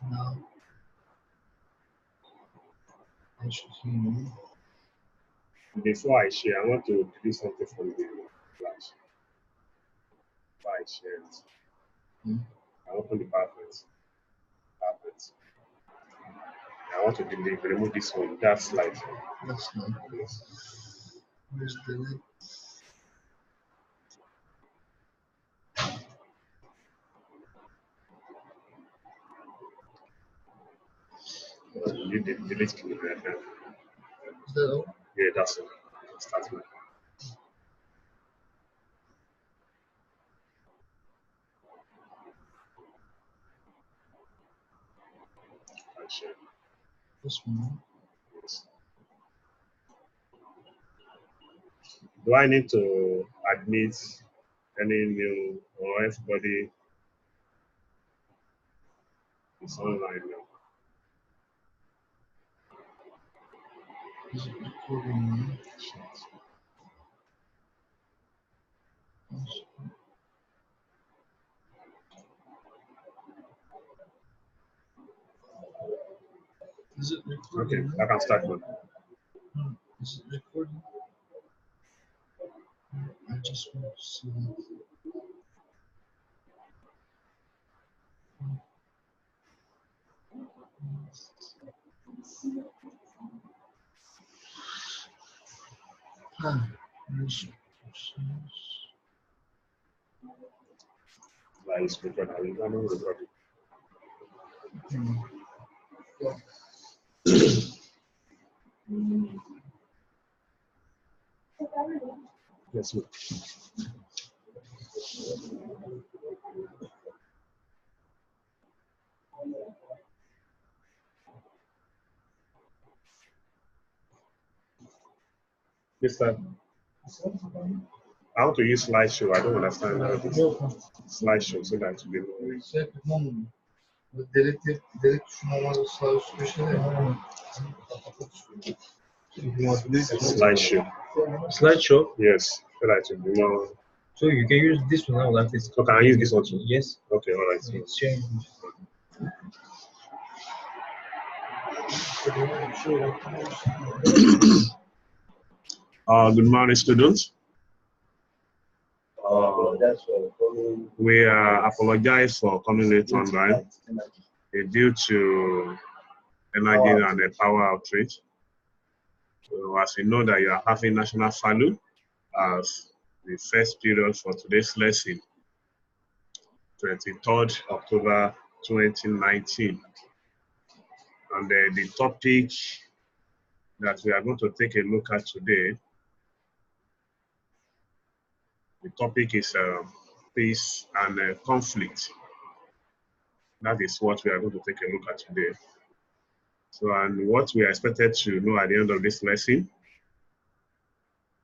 Now, I should hear you. Before I share, I want to do something from the flash. Before I share it, I open the PowerPoint. I want to remove this one. That slide. That's not. Yes. Where's the link? You delete it. Is that all? Yeah, that's it. Start with. I share. This one. Yes. Do I need to admit any new or everybody is online now? Is it recording now? Is it recording? Okay, I can start one. Is it recording? I just want to see. Like it's recording. I'm not recording. Yes, sir. This time, I want to use slideshow. I don't understand how to slideshow so that you know. Delete şunu olmazsa sağ üst köşede. Slideshow. Slideshow. Yes, so that you be more. So you can use this one now like this. So can I use this one too? Yes. Okay, all right. It's sharing. Good morning, students. We apologize for coming late on time due to energy and the power outage. So as we know that you are having National FALU as the first period for today's lesson, 23rd October 2019. And the topic that we are going to take a look at today, the topic is peace and conflict. That is what we are going to take a look at today. So, and what we are expected to know at the end of this lesson,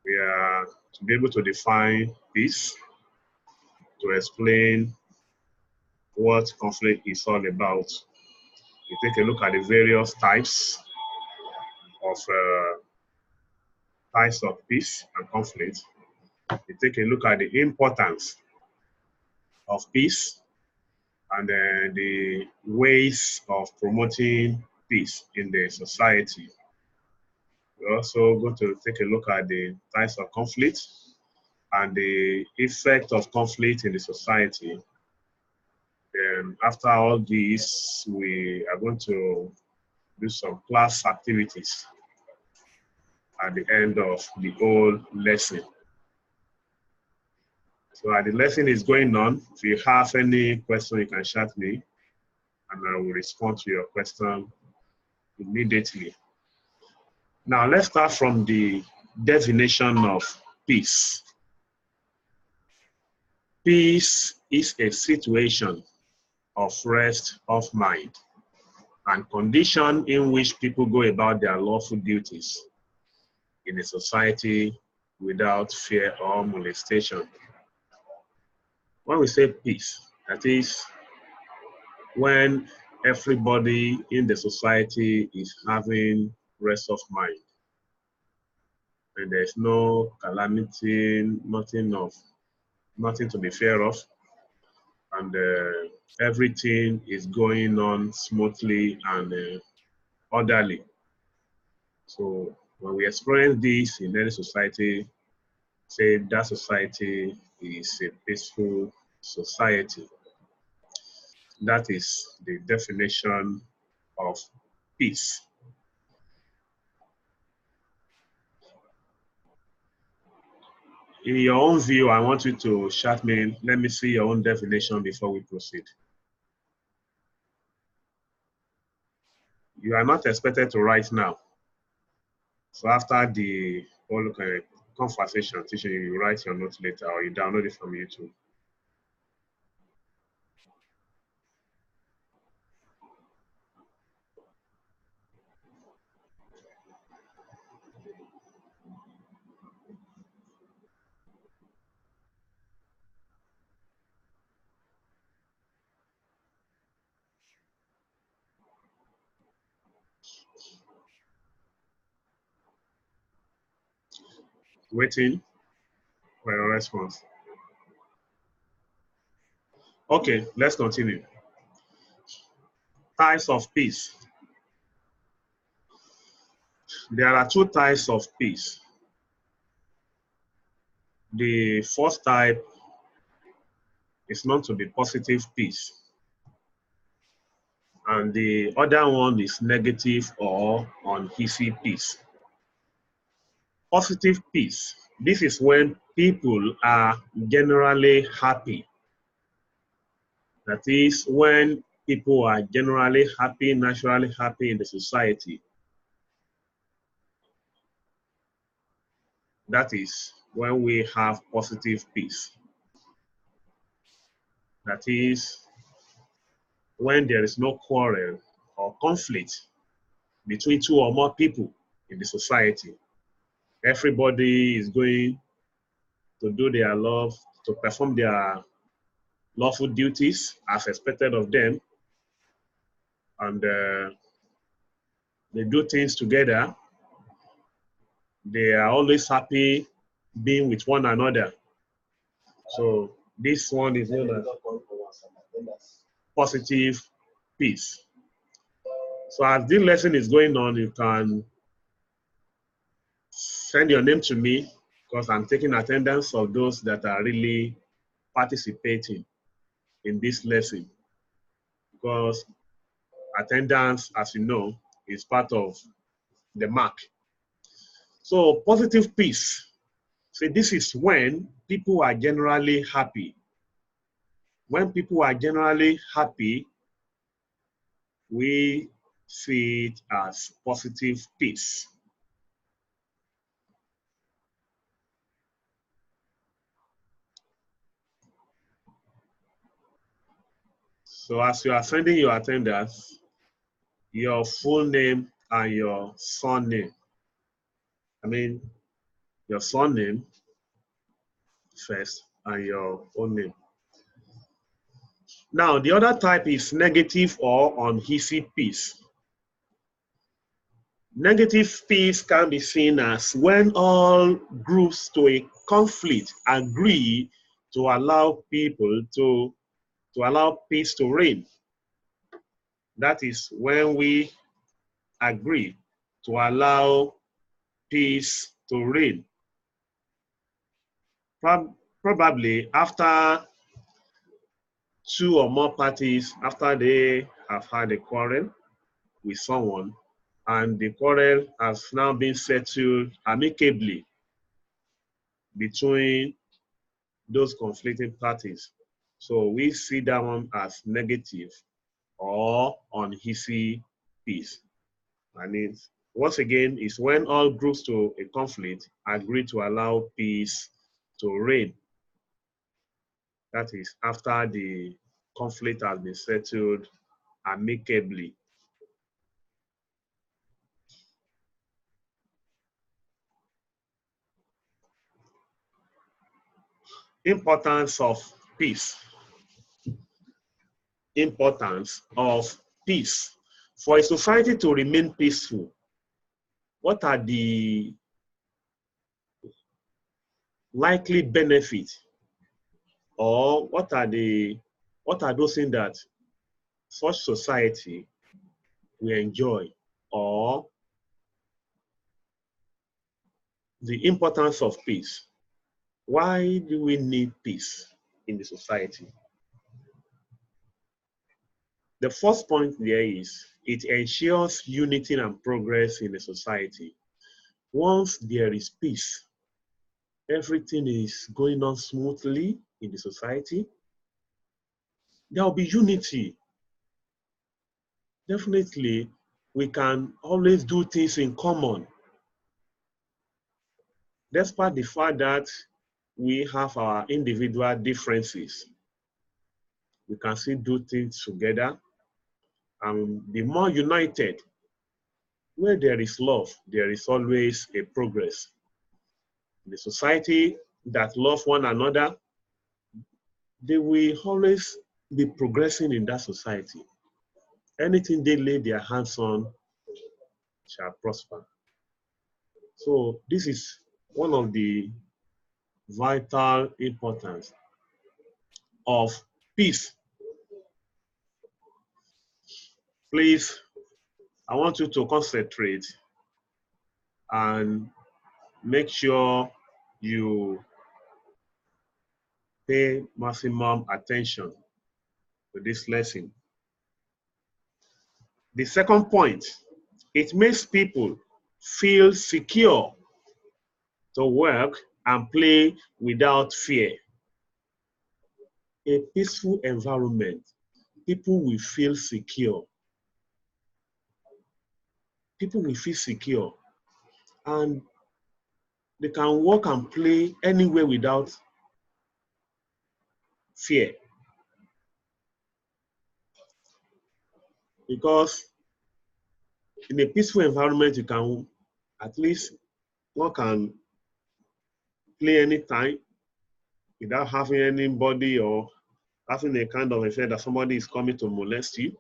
we are to be able to define peace, to explain what conflict is all about. We take a look at the various types of peace and conflict. We take a look at the importance of peace and the ways of promoting peace in the society. We're also going to take a look at the types of conflict and the effect of conflict in the society. After all these, we are going to do some class activities at the end of the whole lesson. So as the lesson is going on, if you have any question, you can shout me and I will respond to your question immediately. Now let's start from the definition of peace. Peace is a situation of rest of mind and condition in which people go about their lawful duties in a society without fear or molestation. When we say peace, that is when everybody in the society is having rest of mind and there's no calamity, nothing to be feared of, and everything is going on smoothly and orderly. So when we experience this in any society, say that society is a peaceful society. That is the definition of peace. In your own view, I want you to shout me, let me see your own definition before we proceed. You are not expected to write now. So after the whole conversation, teacher, you write your notes later or you download it from YouTube. Waiting for your response. Okay, let's continue. Types of peace. There are two types of peace. The first type is known to be positive peace, and the other one is negative or uneasy peace. Positive peace. This is when people are generally happy. That is when people are generally happy, naturally happy in the society. That is when we have positive peace. That is when there is no quarrel or conflict between two or more people in the society. Everybody is going to do their love, to perform their lawful duties as expected of them, and they do things together. They are always happy being with one another. So this one is known as positive peace. So as this lesson is going on, you can send your name to me because I'm taking attendance of those that are really participating in this lesson. Because attendance, as you know, is part of the mark. So positive peace. So this is when people are generally happy. When people are generally happy, we see it as positive peace. So as you are sending your attendance, your full name and your surname. I mean, your surname first and your own name. Now, the other type is negative or uneasy peace. Negative peace can be seen as when all groups to a conflict agree to allow people to allow peace to reign. That is when we agree to allow peace to reign. Probably after two or more parties, after they have had a quarrel with someone, and the quarrel has now been settled amicably between those conflicting parties. So we see that one as negative or uneasy peace. And it, once again, is when all groups to a conflict agree to allow peace to reign. That is after the conflict has been settled amicably. Importance of peace. Importance of peace. For a society to remain peaceful, what are the likely benefits or what are the What are those things that such society will enjoy, or the importance of peace? Why do we need peace in the society? The first point there is it ensures unity and progress in the society. Once there is peace, everything is going on smoothly in the society. There will be unity. Definitely, we can always do things in common. Despite the fact that we have our individual differences, we can still do things together and be more united. Where there is love, there is always a progress. In the society that love one another, they will always be progressing in that society. Anything they lay their hands on shall prosper. So this is one of the vital importance of peace. Please, I want you to concentrate and make sure you pay maximum attention to this lesson. The second point, it makes people feel secure to work and play without fear. A peaceful environment, people will feel secure. People will feel secure and they can work and play anywhere without fear. Because in a peaceful environment, you can at least work and play anytime without having anybody or having a kind of effect that somebody is coming to molest you.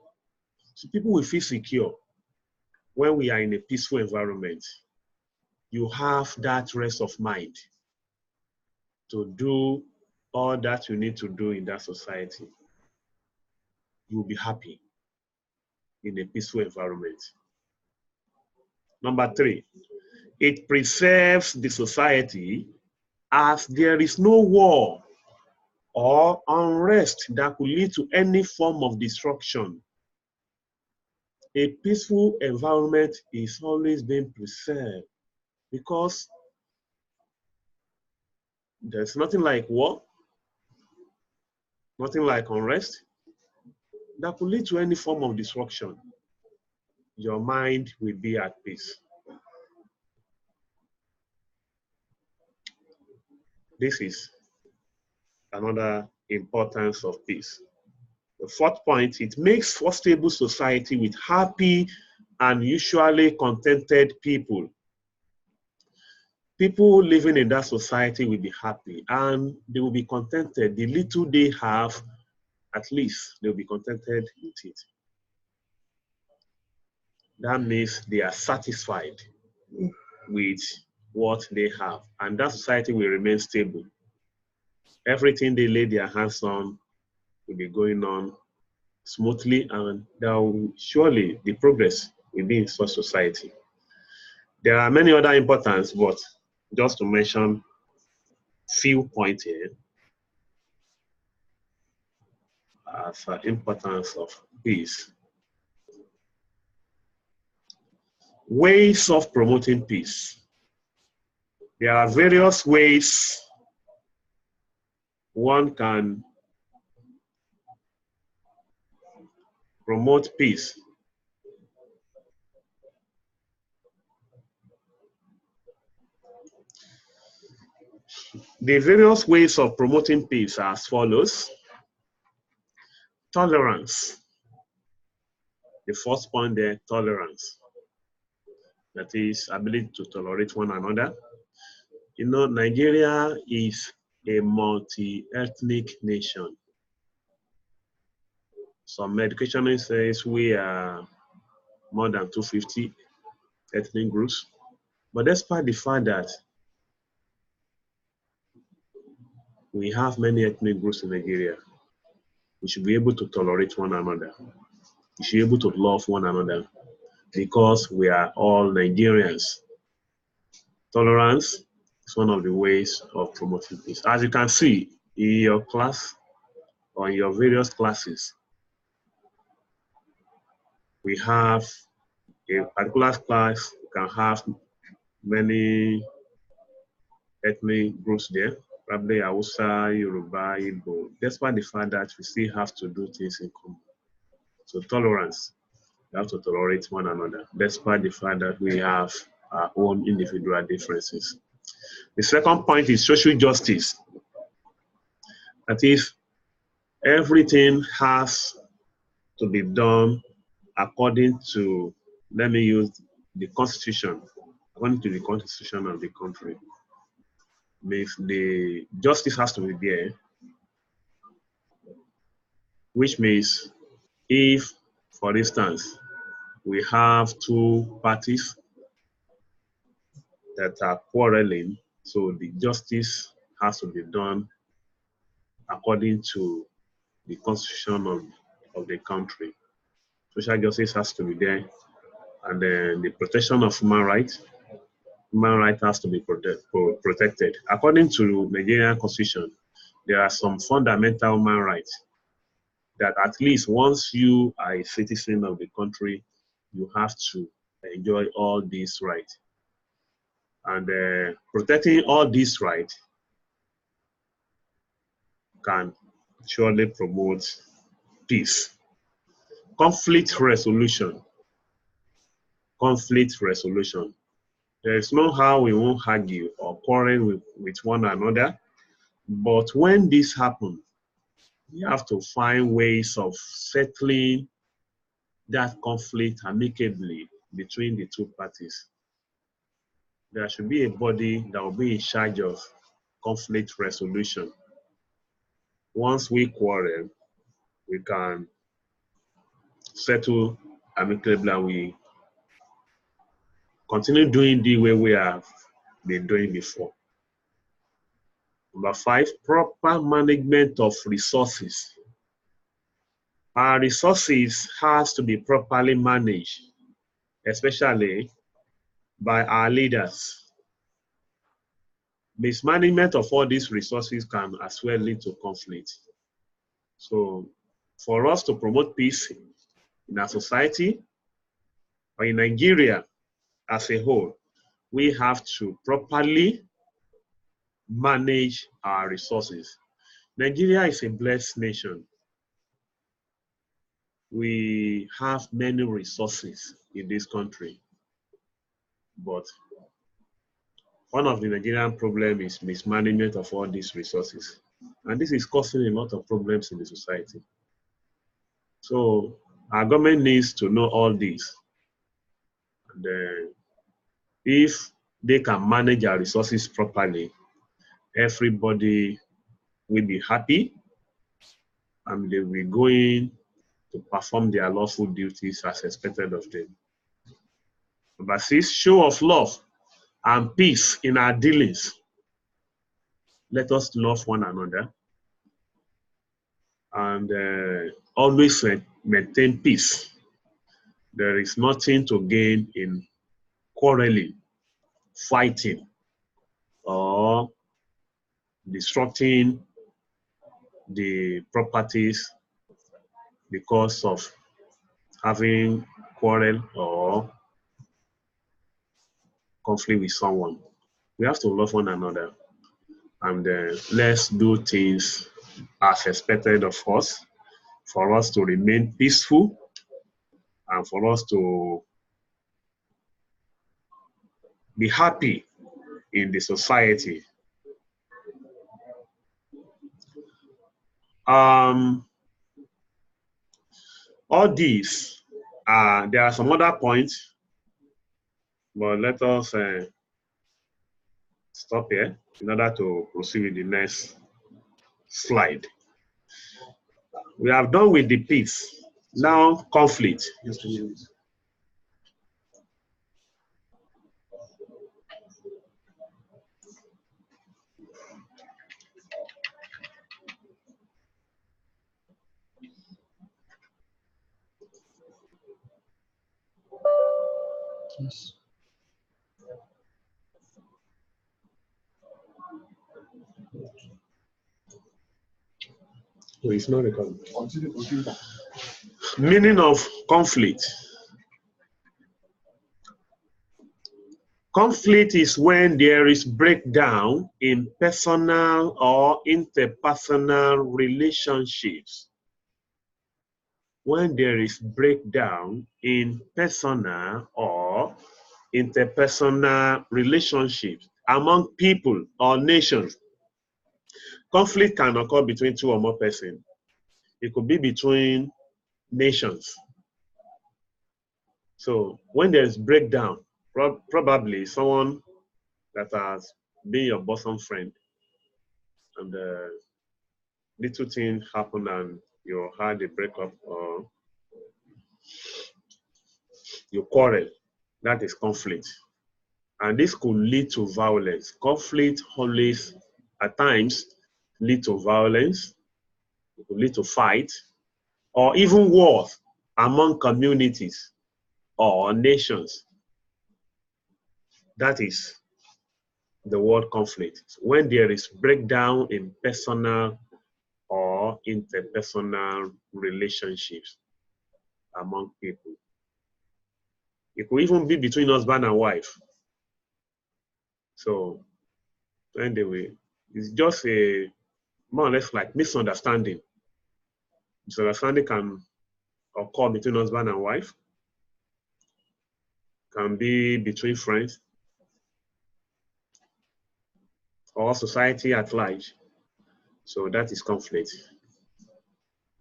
So people will feel secure when we are in a peaceful environment. You have that rest of mind to do all that you need to do in that society. You will be happy in a peaceful environment. Number three, it preserves the society as there is no war or unrest that could lead to any form of destruction. A peaceful environment is always being preserved because there's nothing like war, nothing like unrest that could lead to any form of destruction. Your mind will be at peace. This is another importance of peace. The fourth point, it makes for stable society with happy and usually contented people. People living in that society will be happy and they will be contented. The little they have, at least they'll be contented with it. That means they are satisfied with what they have, and that society will remain stable. Everything they lay their hands on will be going on smoothly, and there will surely the progress will be in such society. There are many other importance, but just to mention few points here as importance of peace. Ways of promoting peace. There are various ways one can promote peace. The various ways of promoting peace are as follows. Tolerance. The first point there, tolerance. That is ability to tolerate one another. You know, Nigeria is a multi-ethnic nation. Some educationalists say we are more than 250 ethnic groups. But despite the fact that we have many ethnic groups in Nigeria, we should be able to tolerate one another. We should be able to love one another because we are all Nigerians. Tolerance is one of the ways of promoting peace. As you can see in your class or in your various classes, we have a particular class can have many ethnic groups there, probably Hausa, Yoruba, Igbo, despite the fact that we still have to do things in common. So tolerance, we have to tolerate one another, despite the fact that we have our own individual differences. The second point is social justice. That is, everything has to be done according to, let me use the constitution, according to the constitution of the country. Means the justice has to be there, which means if, for instance, we have two parties that are quarreling, so the justice has to be done according to the constitution of the country. Social justice has to be there, and then the protection of human rights has to be protected. According to Nigerian constitution, there are some fundamental human rights that at least once you are a citizen of the country, you have to enjoy all these rights. And protecting all these rights can surely promote peace. Conflict resolution. Conflict resolution. There is no how we won't argue or quarrel with one another, but when this happens, we have to find ways of settling that conflict amicably between the two parties. There should be a body that will be in charge of conflict resolution. Once we quarrel, we can settle amicably and we continue doing the way we have been doing before. Number 5, proper management of resources. Our resources has to be properly managed, especially by our leaders. Mismanagement of all these resources can as well lead to conflict. So for us to promote peace in our society or in Nigeria as a whole, we have to properly manage our resources. Nigeria is a blessed nation. We have many resources in this country, but one of the Nigerian problems is mismanagement of all these resources. And this is causing a lot of problems in the society. So our government needs to know all this. And if they can manage our resources properly, everybody will be happy and they will be going to perform their lawful duties as expected of them. Number 6, show of love and peace in our dealings. Let us love one another and always maintain peace. There is nothing to gain in quarreling, fighting, or disrupting the properties because of having quarrel or conflict with someone. We have to love one another and let's do things as expected of us, for us to remain peaceful and for us to be happy in the society. All these, there are some other points, but let us stop here in order to proceed with the next slide. We have done with the peace. Now, conflict. No, it's not recording. Continue, continue. Meaning of conflict. Conflict is when there is breakdown in personal or interpersonal relationships. When there is breakdown in personal or interpersonal relationships among people or nations. Conflict can occur between two or more persons. It could be between nations. So when there is breakdown, probably someone that has been your bosom friend and little thing happened and you had a breakup or you quarrel, that is conflict. And this could lead to violence. Conflict always, at times, lead to violence, it could lead to fight, or even wars among communities or nations. That is the word conflict. When there is breakdown in personal or interpersonal relationships among people. It could even be between husband and wife. So anyway, it's just a more or less like misunderstanding. Misunderstanding can occur between husband and wife, can be between friends, or society at large. So that is conflict.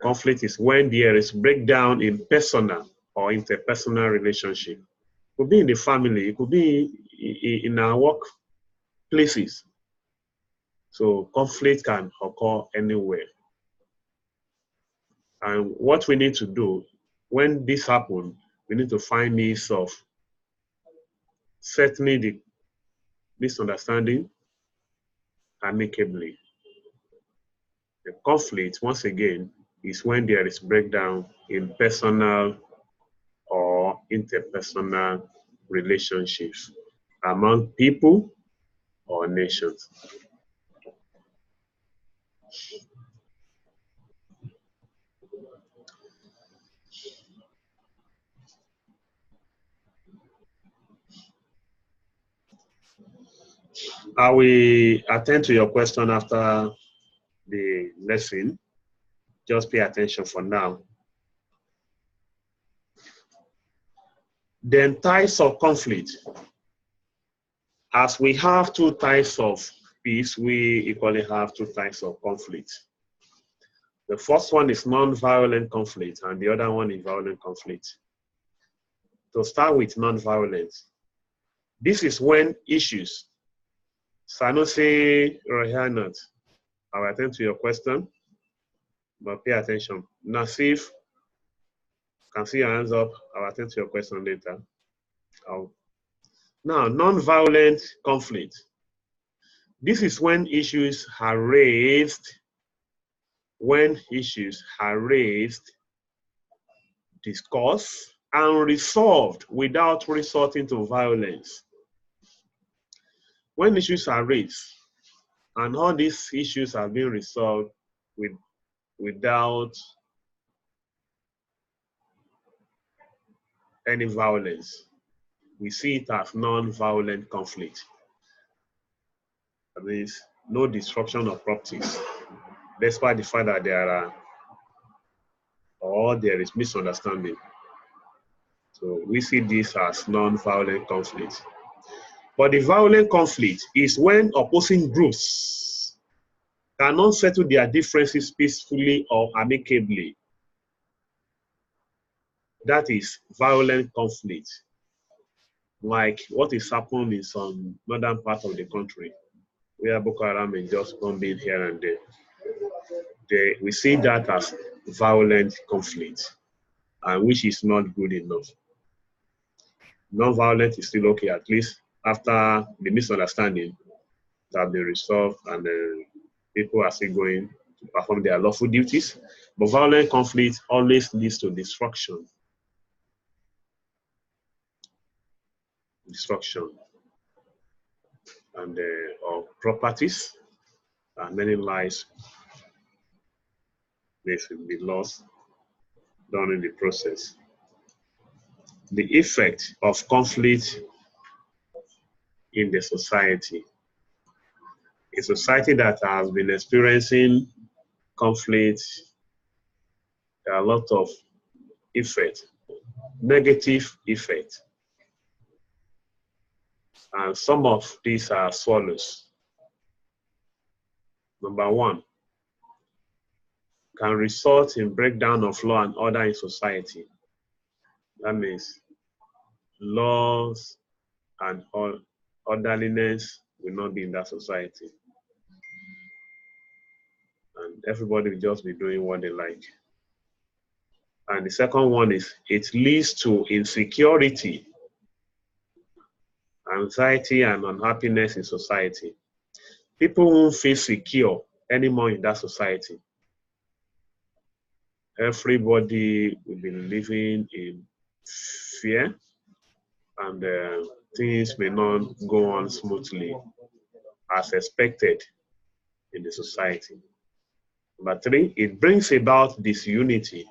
Conflict is when there is breakdown in personal or interpersonal relationship. It could be in the family, it could be in our work places. So conflict can occur anywhere. And what we need to do when this happens, we need to find means of settling the misunderstanding amicably. The conflict, once again, is when there is breakdown in personal or interpersonal relationships among people or nations. I will attend to your question after the lesson. Just pay attention for now. Then types of conflict. As we have two types of peace, we equally have two types of conflict. The first one is non-violent conflict and the other one is violent conflict. To start with non-violence, this is when issues, Sanusi Rohanat, I will attend to your question, but pay attention. Nasif, can see your hands up, I will attend to your question later. Now, non-violent conflict. This is when issues are raised, discussed, and resolved without resorting to violence. When issues are raised, and all these issues have been resolved without any violence, we see it as non-violent conflict. That means no destruction of properties, despite the fact that there is misunderstanding. So we see this as non-violent conflict. But the violent conflict is when opposing groups cannot settle their differences peacefully or amicably. That is violent conflict, like what is happening in some northern part of the country, where Boko Haram is just bombing here and there. We see that as violent conflict, which is not good enough. Non-violent is still okay, at least after the misunderstanding that they resolved and people are still going to perform their lawful duties. But violent conflict always leads to destruction and of properties, and many lives may be lost during the process. The effect of conflict in the society. A society that has been experiencing conflict, there are a lot of effect, negative effect. And some of these are as follows. Number one, can result in breakdown of law and order in society. That means laws and orderliness will not be in that society. And everybody will just be doing what they like. And the second one is it leads to insecurity, anxiety, and unhappiness in society. People won't feel secure anymore in that society. Everybody will be living in fear, and things may not go on smoothly as expected in the society. Number three, it brings about disunity.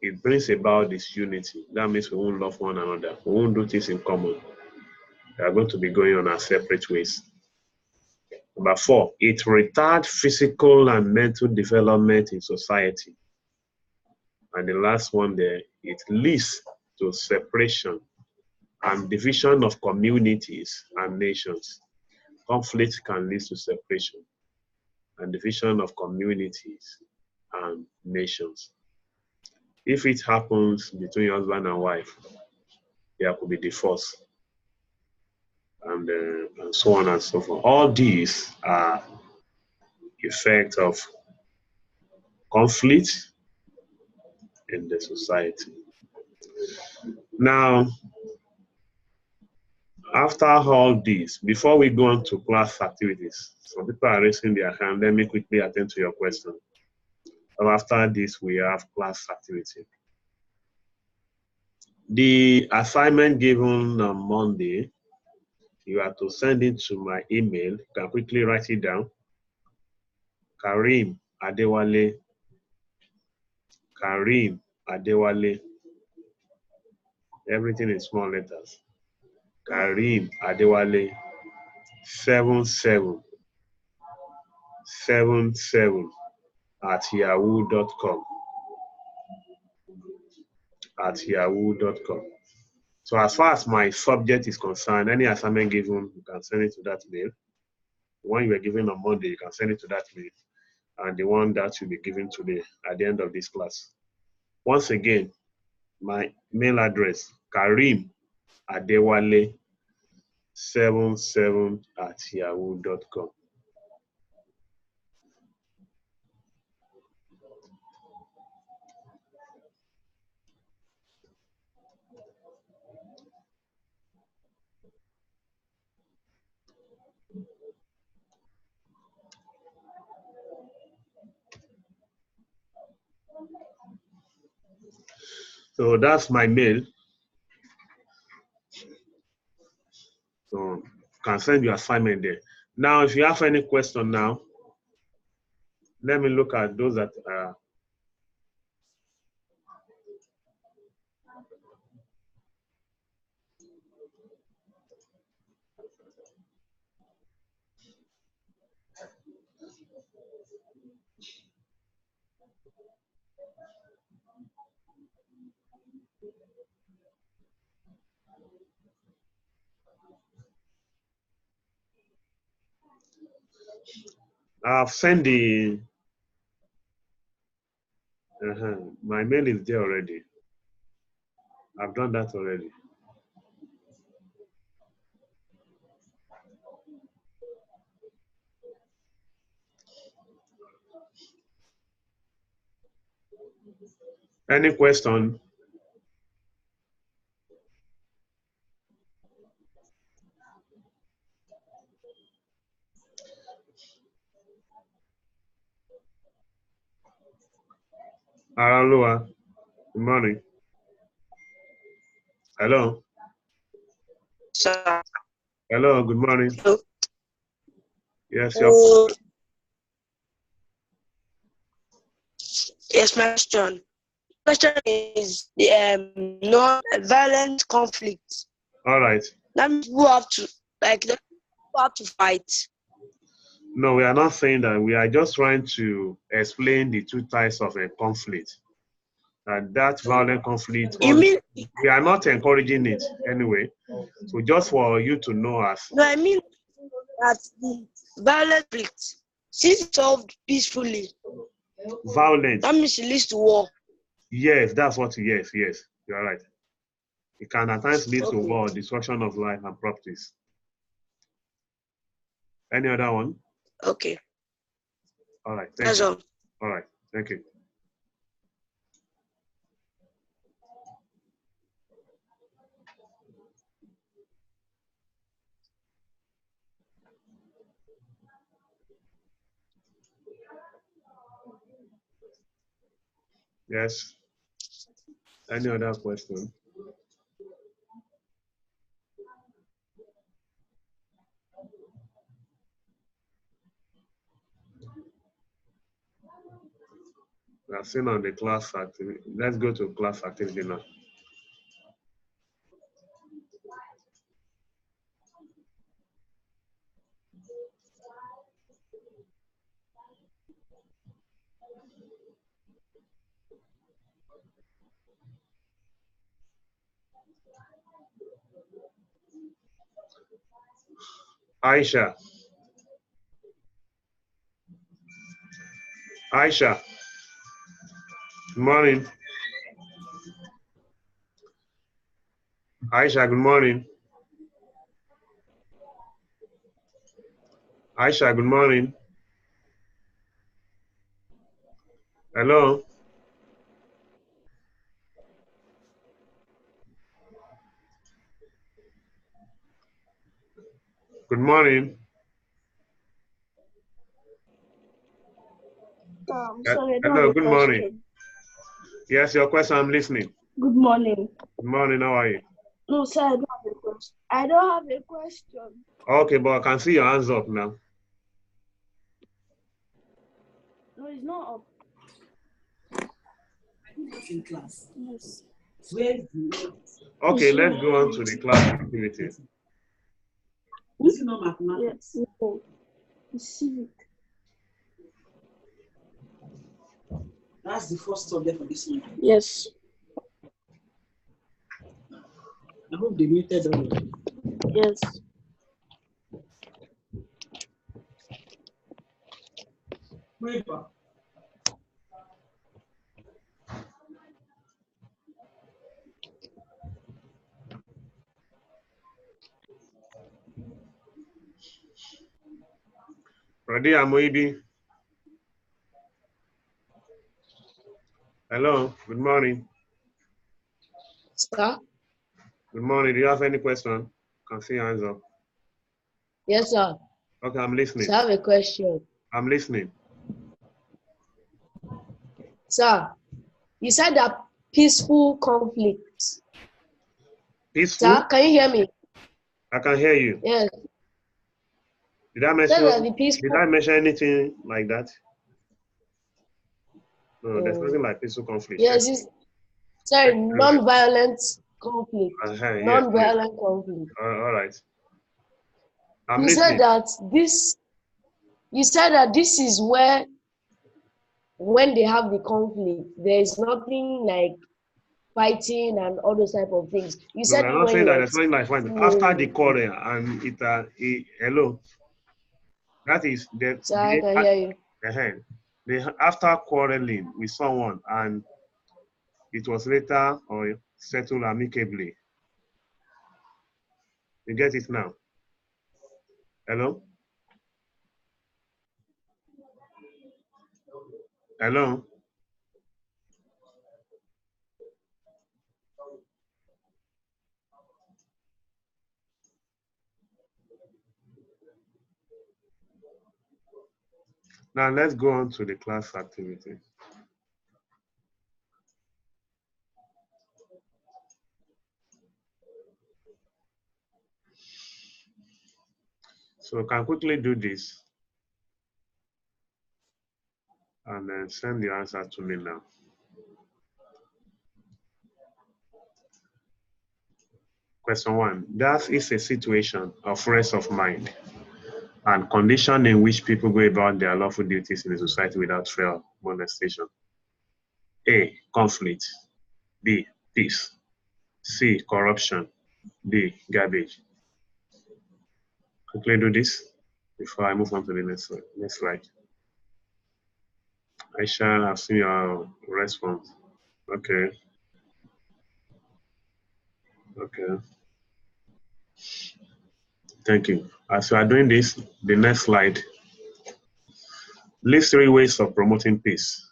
It brings about disunity. That means we won't love one another. We won't do things in common. We are going to be going on our separate ways. Number four, it retards physical and mental development in society. And the last one there, it leads to separation and division of communities and nations. Conflict can lead to separation and division of communities and nations. If it happens between husband and wife, there could be divorce, and so on and so forth. All these are effects of conflict in the society. Now, after all this, before we go on to class activities, some people are raising their hand. Let me quickly attend to your question. So after this, we have class activity. The assignment given on Monday, you have to send it to my email. You can quickly write it down. Karim Adewale. Karim Adewale. Everything in small letters. Karim Adewale 7777 at yahoo.com. At yahoo.com. So as far as my subject is concerned, any assignment given, you can send it to that mail. The one you were given on Monday, you can send it to that mail. And the one that will be given today at the end of this class. Once again, my mail address, Karim Adewale 77 at yahoo.com. So that's my mail. So you can send your assignment there. Now, if you have any question now, let me look at those that are. I've sent the, my mail is there already. I've done that already. Any question? Hello, good morning. Hello. Sir. Hello, good morning. Hello. Yes, your Yes, my question. Question is the non-violent conflict. All right. That means people have to fight. No, we are not saying that. We are just trying to explain the two types of a conflict. And that violent conflict, You mean? we are not encouraging it anyway. So just for you to know us. No, I mean that the violent conflict, since it's solved peacefully, Violent. that means it leads to war. Yes, that's what. Yes, you are right. It can at times lead to Okay. war, destruction of life and properties. Any other one? Okay. All right. Thank That's you. all. All right. Thank you. Yes. Any other question? We have seen on the class activity. Let's go to class activity now. Aisha. Aisha. Good morning. Aisha, good morning. Aisha, good morning. Hello. Good morning. Sorry, I don't Hello, have a good question. morning. Yes, your question, I'm listening. Good morning. Good morning, how are you? No, sir, I don't have a question. I don't have a question. Okay, but I can see your hands up now. No, it's not up. In class. Yes. Where you Okay, let's go on to the class activity. is it not mathematics? Yes. No. It's civic. That's the first subject for this one. Yes. I hope they muted already. Yes. Paper. Radia Moibi. Hello, good morning. Sir? Good morning. Do you have any question? Can see your hands up. Yes, sir. Okay, I'm listening. So I have a question. I'm listening. Sir, you said that peaceful conflict. Peaceful? Sir, can you hear me? I can hear you. Yes. Did I Said that mention, the peaceful. did I mention anything like that? No, there's nothing like peaceful conflict. Yes, sorry, non-violent conflict. Yes, Non-violent conflict. all right. I'm You listening. said that this is where, when they have the conflict, there is nothing like fighting and all those type of things. You No, said I'm not when saying that you're there's nothing like fighting. After the quarrel and hello, that is the. Sir, I can hear you. After quarreling with someone and it was later or settled amicably. You get it now? Hello? Hello? Now let's go on to the class activity. So we can quickly do this. And And then send the answer to me now. Question 1. That is a situation of rest of mind and condition in which people go about their lawful duties in the society without fear of molestation. A. Conflict. B. Peace. C. Corruption. D. Garbage. Quickly do this before I move on to the next slide. Aisha, I've seen your response. Okay. Okay. Thank you. As you are doing this, the next slide. List 3 ways of promoting peace.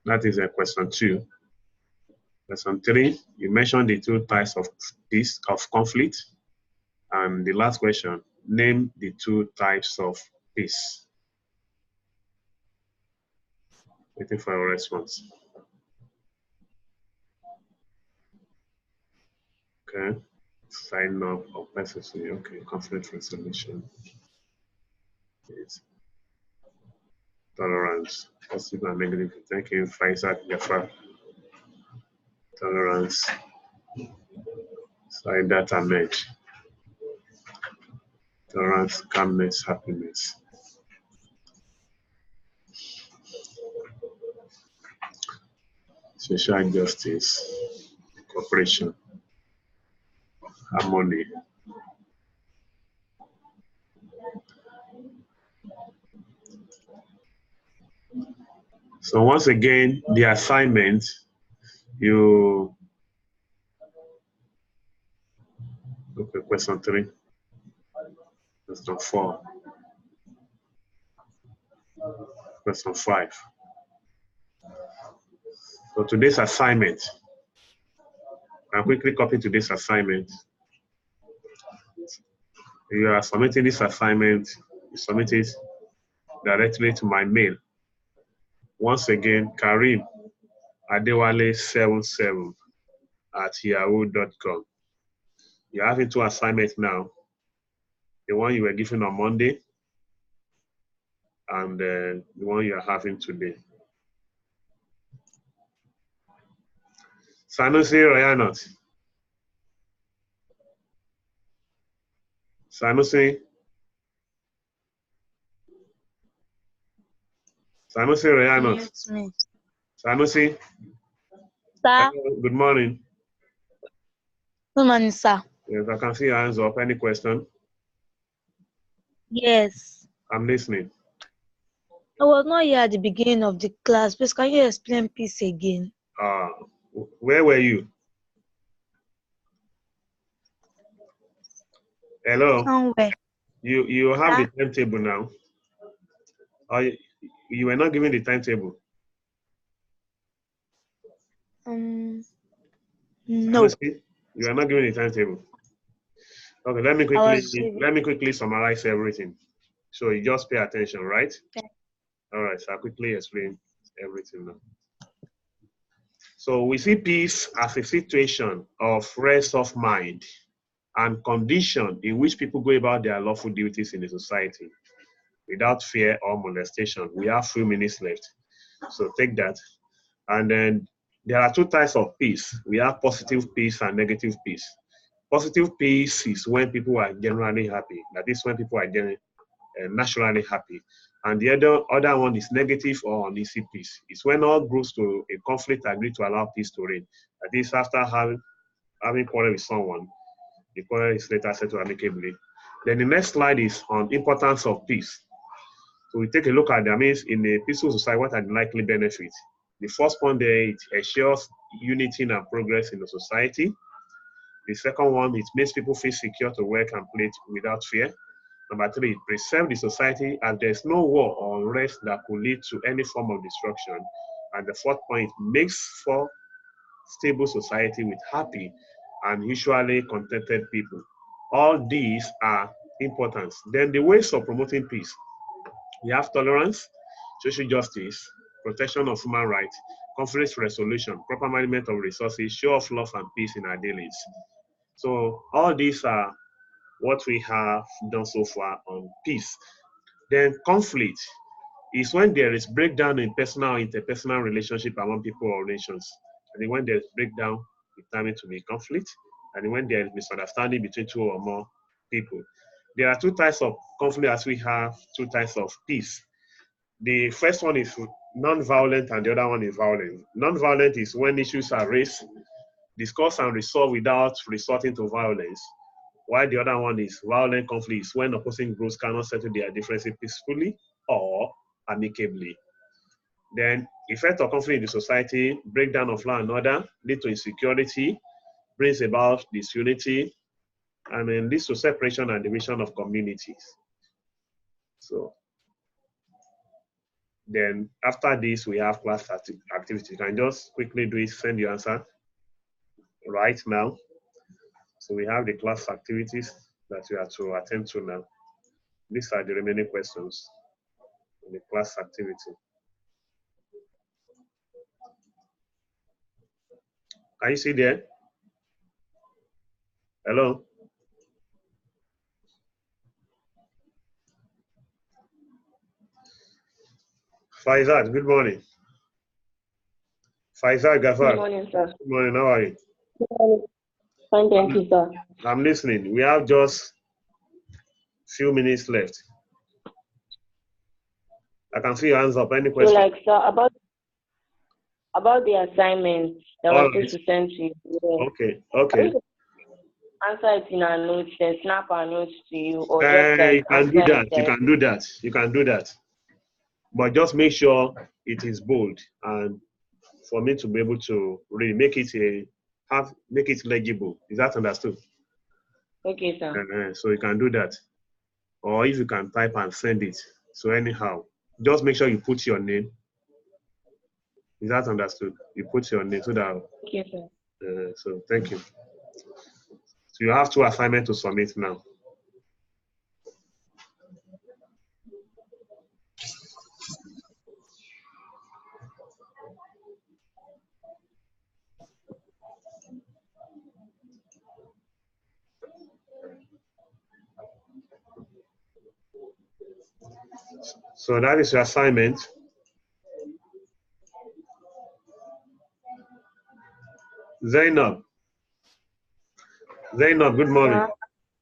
That is question 2. Question 3, you mentioned the 2 types of peace, of conflict. And the last question, name the 2 types of peace. Waiting for your response. Okay. Sign up of necessary. Okay. Conflict resolution. Yes. Tolerance. Positive and negative. Thank you, Faisal Jafar. Tolerance. Side data match. Tolerance, calmness, happiness. Social justice, cooperation, harmony. So once again, the assignment, you, okay, question 3, question 4, question 5. So today's assignment, I'll quickly copy today's assignment. You are submitting this assignment, you submit it directly to my mail. Once again, Karim Adewale77 at yahoo.com. You're having 2 assignments now. The one you were given on Monday and the one you are having today. Sanusi Royanot. Sanusi. Sanusi Royanot. Yes, me. Sanusi. Sir. Good morning. Good morning, sir. Yes, I can see your hands up. Any question? Yes. I'm listening. I was not here at the beginning of the class. Please, can you explain peace again? Where were you? Hello. Somewhere. You have the timetable now. Or you were not given the timetable? No. Honestly, you are not given the timetable. Okay, let me quickly summarize everything. So you just pay attention, right? Okay. All right, so I'll quickly explain everything now. So we see peace as a situation of rest of mind and condition in which people go about their lawful duties in the society without fear or molestation. We have 3 minutes left. So take that. And then there are 2 types of peace. We have positive peace and negative peace. Positive peace is when people are generally happy. That is when people are naturally happy. And the other one is negative or uneasy peace. It's when all groups to a conflict agree to allow peace to reign. That is after having quarrel with someone, the quarrel is later settled amicably. Then the next slide is on importance of peace. So we take a look at that. Means in a peaceful society, what are the likely benefits? The first point there, it ensures unity and progress in the society. The second one, it makes people feel secure to work and play without fear. Number 3, it preserves the society as there's no war or unrest that could lead to any form of destruction. And the fourth point, makes for stable society with happy and usually contented people. All these are important. Then the ways of promoting peace. We have tolerance, social justice, protection of human rights, conflict resolution, proper management of resources, show of love and peace in our daily lives. So all these are what we have done so far on peace. Then conflict. is when there is breakdown in personal or interpersonal relationship among people or nations. And then when there is breakdown, it's time to be conflict. And then when there is misunderstanding between two or more people. There are two types of conflict as we have two types of peace. The first one is non-violent and the other one is violent. Non-violent is when issues are raised, discussed and resolved without resorting to violence. While the other one is violent conflict is when opposing groups cannot settle their differences peacefully or amicably. Then effect of conflict in the society, breakdown of law and order, lead to insecurity, brings about disunity, and then leads to separation and division of communities. So then after this, we have class activity. You can just quickly do it, send your answer right now. So we have the class activities that you have to attend to now. These are the remaining questions in the class activity. Can you see there? Hello? Faizad, good morning. Faizad Gafar. Good morning, sir. Good morning, how are you? Good morning. Fine, thank you, sir. I'm listening. We have just few minutes left. I can see your hands up. Any So, question? like, sir, about the assignment that All was supposed to send to you. Yeah. Okay, Are okay. we supposed to answer it in our notes, then snap our notes to you, or just You like can do answer that. it You can do that. You can do that. But just make sure it is bold and for me to be able to really make it make it legible. Is that understood? Okay, sir. So you can do that. Or if you can type and send it. So anyhow, just make sure you put your name. Is that understood? You put your name so that. Okay, sir. So thank you. So you have 2 assignments to submit now. So that is your assignment. Zainab. Zainab, good morning. Yeah.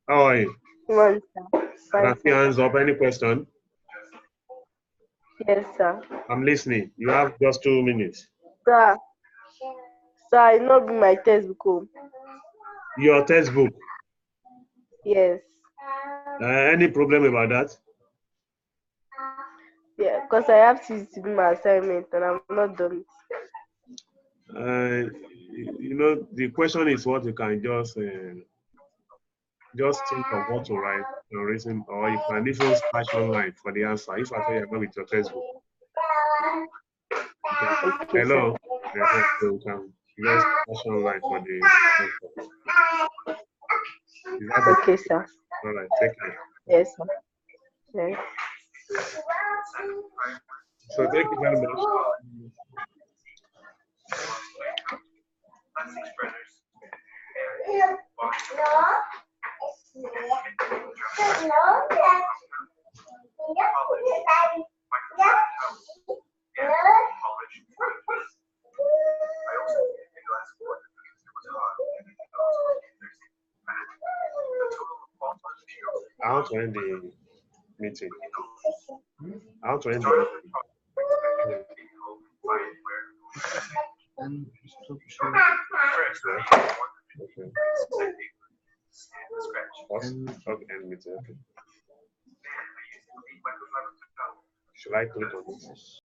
How are you? Good morning, sir. Can Fine, see sir. hands up? Any question? Yes, sir. I'm listening. You have just 2 minutes. Sir, I not bring my textbook home. Your textbook. Yes. Any problem about that? Yeah, because I have to do my assignment and I'm not done. You know, the question is what you can just think of what to write and reason, or you can even search online for the answer if I tell you not with your textbook. Okay, Hello? sir. Yes, so you can just search online for the answer. Is that okay? Okay, sir. All right, take care. Yes, sir. Yes. So thank you very much. I want to end the meeting. I want to end the meeting. And stop showing. Okay. Okay, end meeting. Okay. Should I click on this?